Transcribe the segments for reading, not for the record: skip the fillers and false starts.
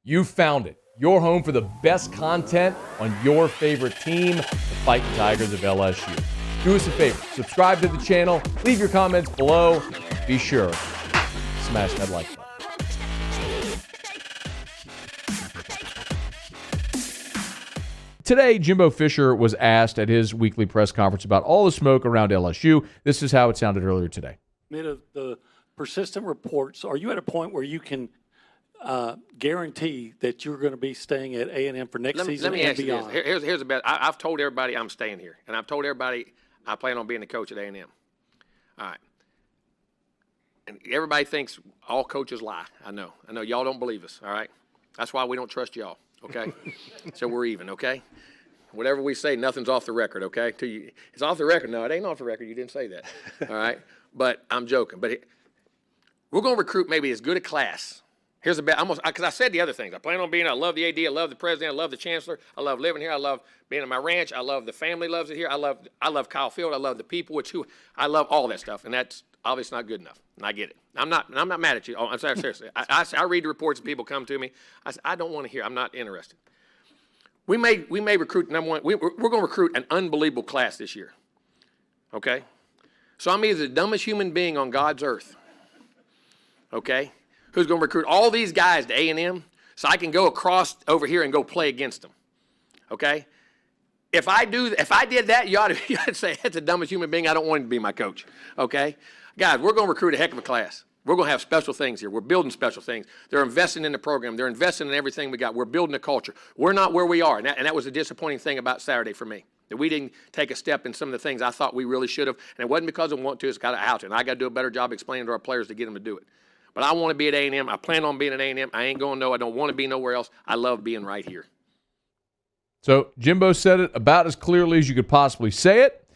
You found it. Your home for the best content on your favorite team, the Fighting Tigers of LSU. Do us a favor. Subscribe to the channel. Leave your comments below. Be sure to smash that like button. Today, Jimbo Fisher was asked at his weekly press conference about all the smoke around LSU. This is how it sounded earlier today. Amid of the persistent reports, are you at a point where you can guarantee that you're going to be staying at A&M for next season and beyond? Let me ask you this. Here's the best. I've told everybody I'm staying here, and I've told everybody I plan on being the coach at A&M. All right. And everybody thinks all coaches lie. I know. Y'all don't believe us, all right? That's why we don't trust y'all, okay? So we're even, okay? Whatever we say, nothing's off the record, okay? It's off the record. No, it ain't off the record. You didn't say that, all right? But I'm joking. But we're going to recruit maybe as good a class. Here's the best. Because I said the other things. I plan on being. I love the AD. I love the president. I love the chancellor. I love living here. I love being on my ranch. I love the family loves it here. I love Kyle Field. I love the people. I love all that stuff. And that's obviously not good enough. And I get it. I'm not mad at you. I'm sorry, seriously. I read the reports and people come to me. I say, I don't want to hear. I'm not interested. We may recruit number one. We're going to recruit an unbelievable class this year. Okay? So I'm either the dumbest human being on God's earth. Okay? Who's going to recruit all these guys to A&M so I can go across over here and go play against them. Okay? If I did that, you ought to say, that's the dumbest human being. I don't want him to be my coach. Okay? Guys, we're going to recruit a heck of a class. We're going to have special things here. We're building special things. They're investing in the program. They're investing in everything we got. We're building a culture. We're not where we are. And that was a disappointing thing about Saturday for me, that we didn't take a step in some of the things I thought we really should have. And it wasn't because I want to. It's got to out. And I got to do a better job explaining to our players to get them to do it. But I want to be at A&M. I plan on being at A&M. I ain't going no. I don't want to be nowhere else. I love being right here. So Jimbo said it about as clearly as you could possibly say it.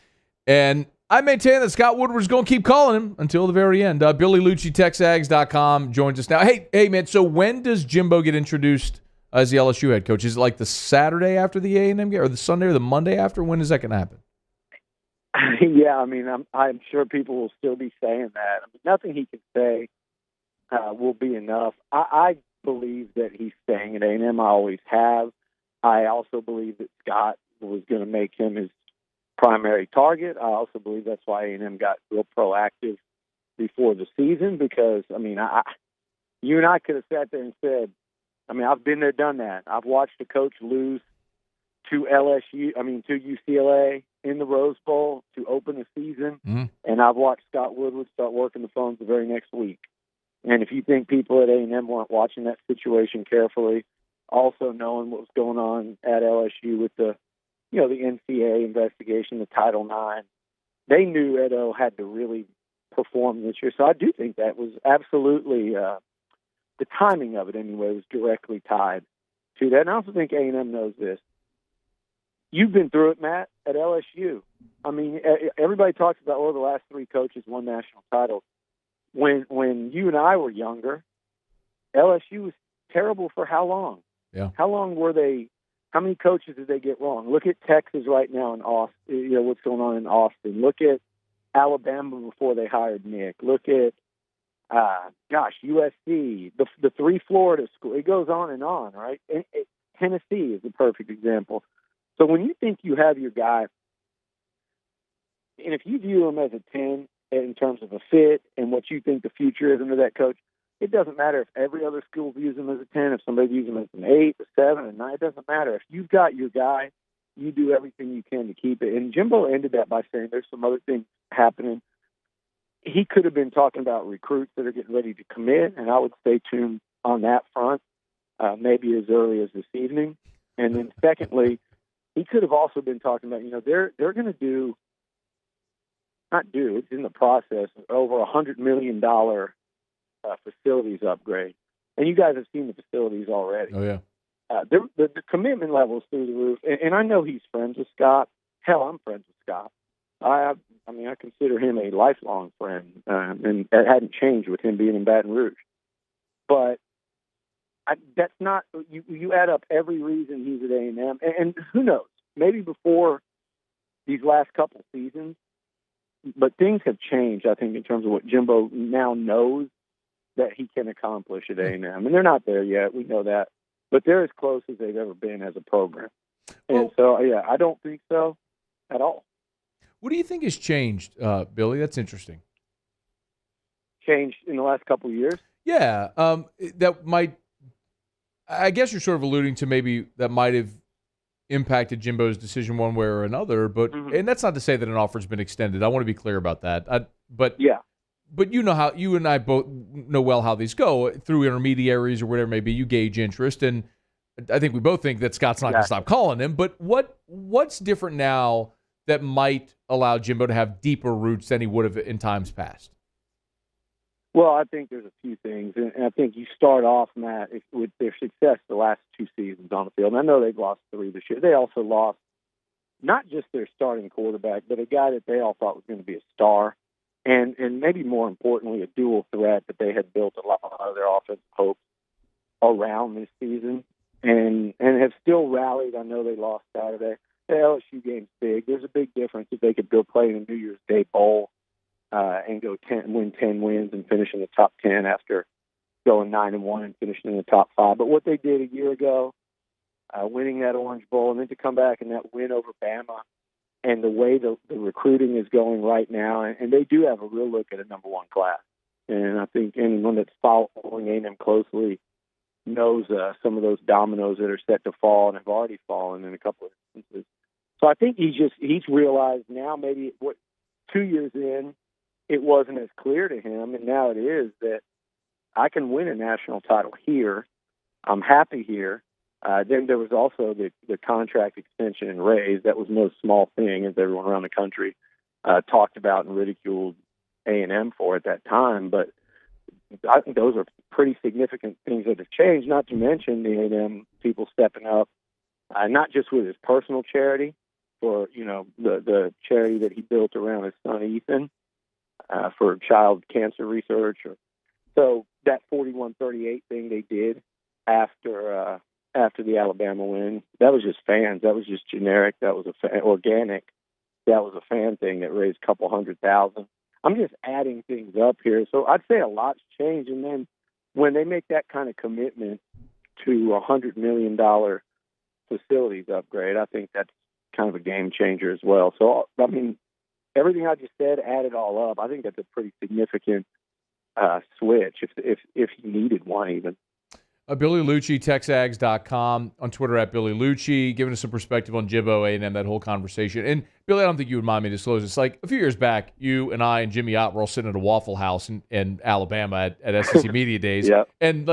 And I maintain that Scott Woodward's going to keep calling him until the very end. Billy Liucci, TexAgs.com, joins us now. Hey, man, so when does Jimbo get introduced as the LSU head coach? Is it like the Saturday after the A&M game, or the Sunday or the Monday after? When is that going to happen? Yeah, I mean, I'm sure people will still be saying that. I mean, nothing he can say will be enough. I believe that he's staying at A&M. I always have. I also believe that Scott was going to make him his primary target. I also believe that's why A&M got real proactive before the season, because, I mean, you and I could have sat there and said, I mean, I've been there, done that. I've watched a coach lose to UCLA in the Rose Bowl to open the season, and I've watched Scott Woodward start working the phones the very next week. And if you think people at A&M weren't watching that situation carefully, also knowing what was going on at LSU with the NCAA investigation, the Title IX, they knew Edo had to really perform this year. So I do think that was absolutely the timing of it anyway was directly tied to that. And I also think A&M knows this. You've been through it, Matt, at LSU. I mean, everybody talks about, the last three coaches won national titles. When you and I were younger, LSU was terrible for how long? Yeah. How long were they? How many coaches did they get wrong? Look at Texas right now in Austin. What's going on in Austin. Look at Alabama before they hired Nick. Look at USC, the three Florida schools. It goes on, right? And Tennessee is a perfect example. So when you think you have your guy, and if you view him as a 10 in terms of a fit and what you think the future is under that coach, it doesn't matter if every other school views him as a 10, if somebody views him as an 8, a 7, a 9. It doesn't matter. If you've got your guy, you do everything you can to keep it. And Jimbo ended that by saying there's some other things happening. He could have been talking about recruits that are getting ready to commit, and I would stay tuned on that front, maybe as early as this evening. And then secondly, he could have also been talking about, they're going to it's in the process, over $100 million facilities upgrade. And you guys have seen the facilities already. Oh, yeah. The commitment level is through the roof. And I know he's friends with Scott. Hell, I'm friends with Scott. I consider him a lifelong friend, and it hadn't changed with him being in Baton Rouge. But that's not you add up every reason he's at A&M, and who knows? Maybe before these last couple seasons, but things have changed. I think in terms of what Jimbo now knows that he can accomplish at A&M, and they're not there yet. We know that. but they're as close as they've ever been as a program. And Well, so, yeah, I don't think so at all. what do you think has changed, Billy? That's interesting. Changed in the last couple of years. Yeah, that might. I guess you're sort of alluding to maybe that might have impacted Jimbo's decision one way or another. But and that's not to say that an offer's been extended. I want to be clear about that. But Yeah. But you know how you and I both know well how these go through intermediaries or whatever it may be. You gauge interest, and I think we both think that Scott's not going to stop calling him. But what's different now that might allow Jimbo to have deeper roots than he would have in times past? Well, I think there's a few things, and I think you start off, Matt, with their success the last 2 seasons on the field. And I know they've lost 3 this year. They also lost not just their starting quarterback, but a guy that they all thought was going to be a star, and maybe more importantly, a dual threat that they had built a lot of their offensive hopes around this season, and have still rallied. I know they lost Saturday. The LSU game's big. There's a big difference if they could go play in a New Year's Day bowl and win 10 wins and finish in the top 10 after going 9-1 and finishing in the top 5. But what they did a year ago, winning that Orange Bowl, and then to come back and that win over Bama, and the way the recruiting is going right now, and they do have a real look at a number 1 class. And I think anyone that's following A&M closely knows some of those dominoes that are set to fall and have already fallen in a couple of instances. So I think he's realized now, maybe 2 years in, it wasn't as clear to him, and now it is, that I can win a national title here. I'm happy here. Then there was also the contract extension and raise. That was no small thing, as everyone around the country talked about and ridiculed A&M for at that time. But I think those are pretty significant things that have changed, not to mention the A&M people stepping up, not just with his personal charity, for the charity that he built around his son Ethan, for child cancer research. So that 41-38 thing they did after the Alabama win, that was just fans. That was just generic. That was organic. That was a fan thing that raised a couple $100,000. I'm just adding things up here. So I'd say a lot's changed. And then when they make that kind of commitment to $100 million facilities upgrade, I think that's kind of a game changer as well. So, I mean, everything I just said, added all up, I think that's a pretty significant switch if he needed one even. Billy Liucci, TexAgs.com, on Twitter at Billy Liucci, giving us some perspective on Jimbo, A&M, that whole conversation. And Billy, I don't think you would mind me disclosing this. Like a few years back, you and I and Jimmy Ott were all sitting at a Waffle House in Alabama at SEC Media Days. Yep. And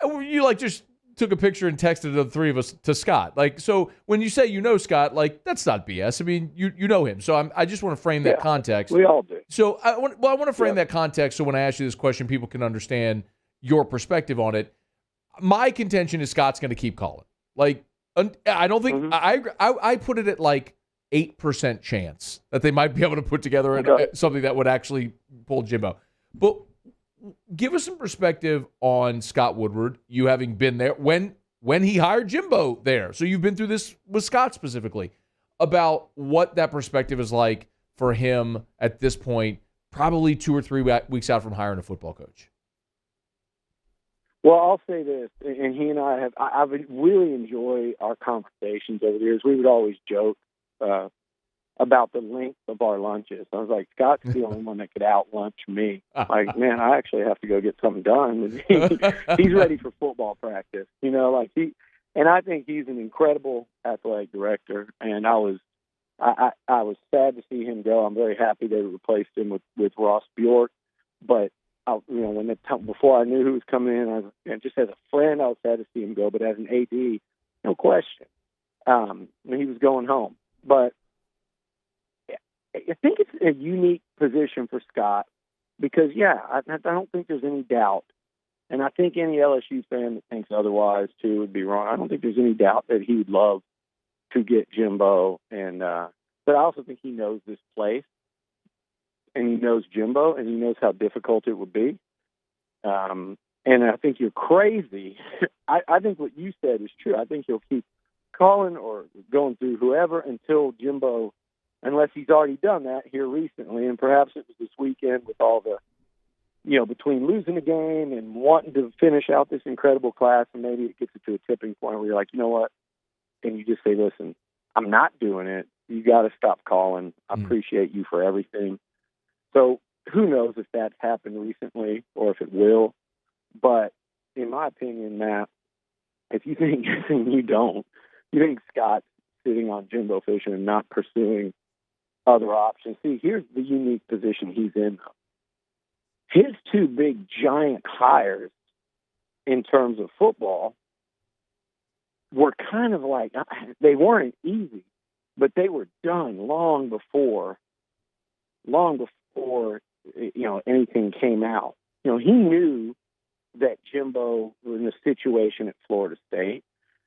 you just took a picture and texted the three of us to Scott. So when you say Scott, that's not BS. I mean, you know him. So I just want to frame that context. We all do. So I want to frame that context so when I ask you this question, people can understand your perspective on it. My contention is Scott's going to keep calling. I don't think I put it at 8% chance that they might be able to put together something that would actually pull Jimbo. But give us some perspective on Scott Woodward, you having been there when he hired Jimbo there. So you've been through this with Scott specifically, about what that perspective is like for him at this point, probably 2 or 3 weeks out from hiring a football coach. Well, I'll say this, and he and I've really enjoyed our conversations over the years. We would always joke about the length of our lunches. I was like, Scott's the only one that could out-lunch me. Man, I actually have to go get something done. He's ready for football practice. And I think he's an incredible athletic director, and I was sad to see him go. I'm very happy they replaced him with Ross Bjork, but before I knew who was coming in, just as a friend, I was sad to see him go. But as an AD, no question, he was going home. But I think it's a unique position for Scott because, I don't think there's any doubt, and I think any LSU fan that thinks otherwise too would be wrong. I don't think there's any doubt that he would love to get Jimbo, but I also think he knows this place. And he knows Jimbo, and he knows how difficult it would be. And I think you're crazy. I think what you said is true. I think he'll keep calling or going through whoever until Jimbo, unless he's already done that here recently, and perhaps it was this weekend with all the between losing a game and wanting to finish out this incredible class, and maybe it gets it to a tipping point where you're like, you know what? And you just say, listen, I'm not doing it. You got to stop calling. I appreciate you for everything. So who knows if that's happened recently or if it will. But in my opinion, Matt, if you think you think Scott's sitting on Jimbo Fisher and not pursuing other options. See, here's the unique position he's in, though. His two big giant hires in terms of football were kind of like, they weren't easy, but they were done long before anything came out. He knew that Jimbo was in a situation at Florida State,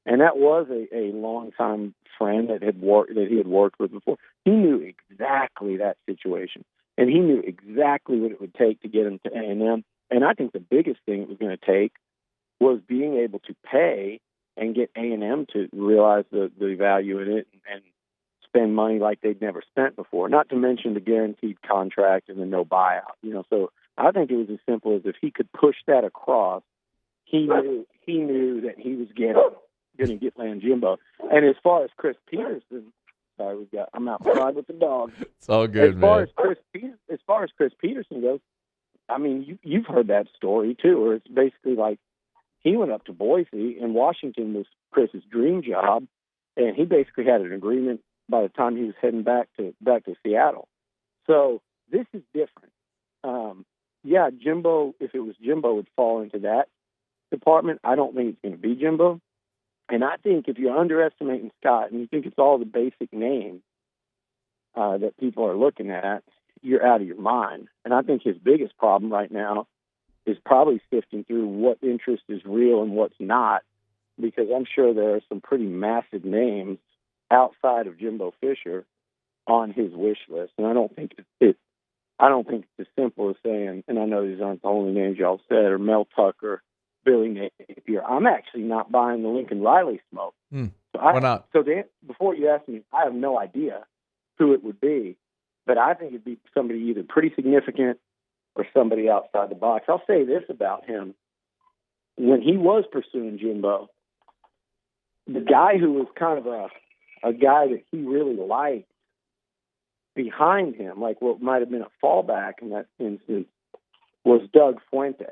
and that was a longtime friend that he had worked with before. He knew exactly that situation, and he knew exactly what it would take to get him to A&M. And I think the biggest thing it was going to take was being able to pay and get A&M to realize the value in it and spend money like they'd never spent before, not to mention the guaranteed contract and the no buyout. So I think it was as simple as if he could push that across, he knew that he was going to get land Jimbo. And as far as Chris Peterson, I'm outside with the dog. It's all good, man. As far as Chris Peterson goes, I mean, you've heard that story too, where it's basically like he went up to Boise, and Washington was Chris's dream job, and he basically had an agreement by the time he was heading back to Seattle. So this is different. Jimbo, if it was Jimbo, would fall into that department. I don't think it's going to be Jimbo. And I think if you're underestimating Scott and you think it's all the basic names that people are looking at, you're out of your mind. And I think his biggest problem right now is probably sifting through what interest is real and what's not, because I'm sure there are some pretty massive names outside of Jimbo Fisher on his wish list. And I don't think it's as simple as saying, and I know these aren't the only names y'all said, or Mel Tucker, Billy Napier. I'm actually not buying the Lincoln Riley smoke. Why not? So before you ask me, I have no idea who it would be, but I think it'd be somebody either pretty significant or somebody outside the box. I'll say this about him. When he was pursuing Jimbo, the guy who was kind of a guy that he really liked behind him, like what might have been a fallback in that instance, was Doug Fuente.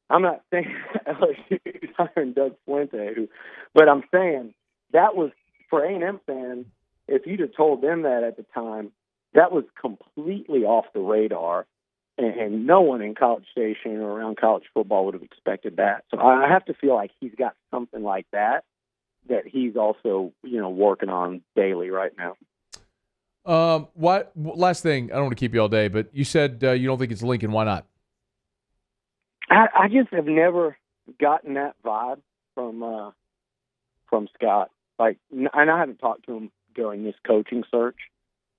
I'm not saying LSU's hiring Doug Fuente, but I'm saying that was, for A&M fans, if you'd have told them that at the time, that was completely off the radar, and no one in College Station or around college football would have expected that. So I have to feel like he's got something like that he's also, working on daily right now. Last thing, I don't want to keep you all day, but you said you don't think it's Lincoln. Why not? I just have never gotten that vibe from Scott. And I haven't talked to him during this coaching search.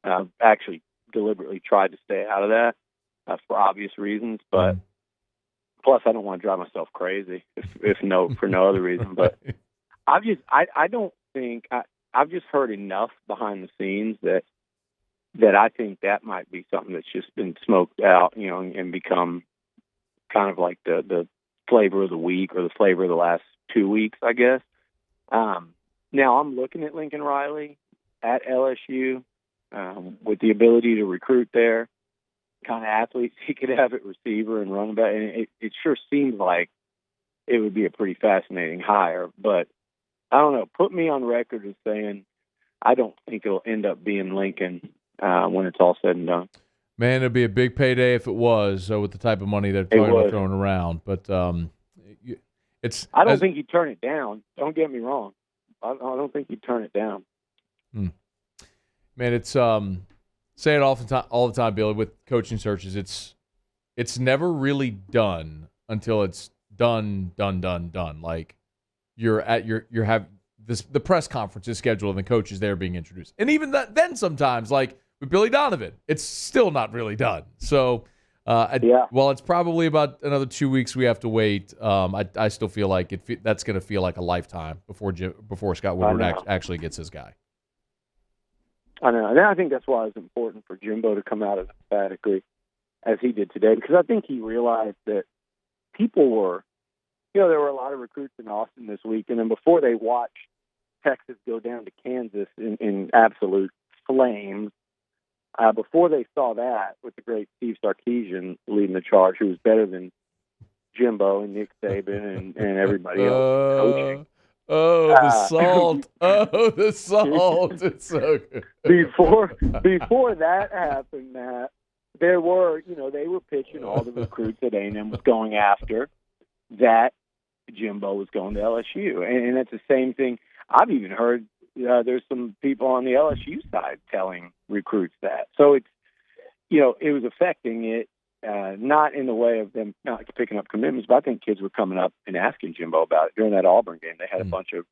I've actually deliberately tried to stay out of that for obvious reasons, but plus I don't want to drive myself crazy for no other reason. But I don't think I've just heard enough behind the scenes that I think that might be something that's just been smoked out, and become kind of like the flavor of the week or the flavor of the last 2 weeks, I guess. Now I'm looking at Lincoln Riley at LSU with the ability to recruit there, kind of athletes he could have at receiver and running back. And it sure seems like it would be a pretty fascinating hire. But I don't know. Put me on record as saying I don't think it'll end up being Lincoln when it's all said and done. Man, it'd be a big payday if it was, with the type of money they're throwing around. But it's. I don't think you turn it down. Don't get me wrong. I don't think you turn it down. Man, it's say it all the time, Billy. With coaching searches, it's never really done until it's done. Like you're have the press conference is scheduled and the coach is there being introduced, and even then sometimes like. With Billy Donovan, it's still not really done. So, while it's probably about another 2 weeks we have to wait, I still feel like that's going to feel like a lifetime before Scott Woodward actually gets his guy. I know. And I think that's why it's important for Jimbo to come out of emphatically as he did today, because I think he realized that people were, there were a lot of recruits in Austin this week, and then before they watched Texas go down to Kansas in absolute flames, before they saw that with the great Steve Sarkisian leading the charge, who was better than Jimbo and Nick Saban and everybody else coaching. Oh, the salt. Oh, the salt. It's so good. Before that happened, Matt, there were, they were pitching all the recruits that A&M was going after, that Jimbo was going to LSU. And it's the same thing. I've even heard there's some people on the LSU side telling recruits that. So it's, it was affecting it, not in the way of them not picking up commitments, but I think kids were coming up and asking Jimbo about it. During that Auburn game, they had a bunch of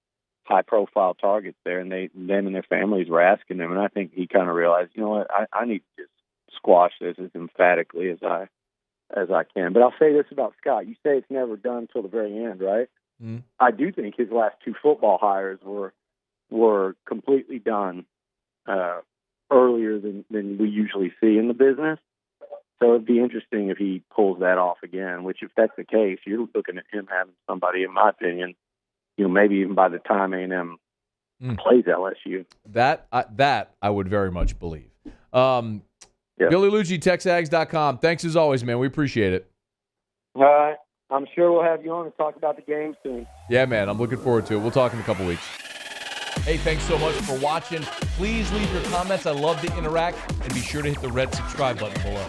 high-profile targets there, and them and their families were asking them. And I think he kind of realized, you know what, I need to just squash this as emphatically as I can. But I'll say this about Scott: you say it's never done till the very end, right? Mm. I do think his last 2 football hires were completely done earlier than we usually see in the business. So it'd be interesting if he pulls that off again, which if that's the case, you're looking at him having somebody, in my opinion, maybe even by the time A&M plays LSU. That I would very much believe. Billy Liucci, TexAgs.com. Thanks as always, man. We appreciate it. All right. I'm sure we'll have you on to talk about the game soon. Yeah, man. I'm looking forward to it. We'll talk in a couple weeks. Hey, thanks so much for watching. Please leave your comments. I love to interact. And be sure to hit the red subscribe button below.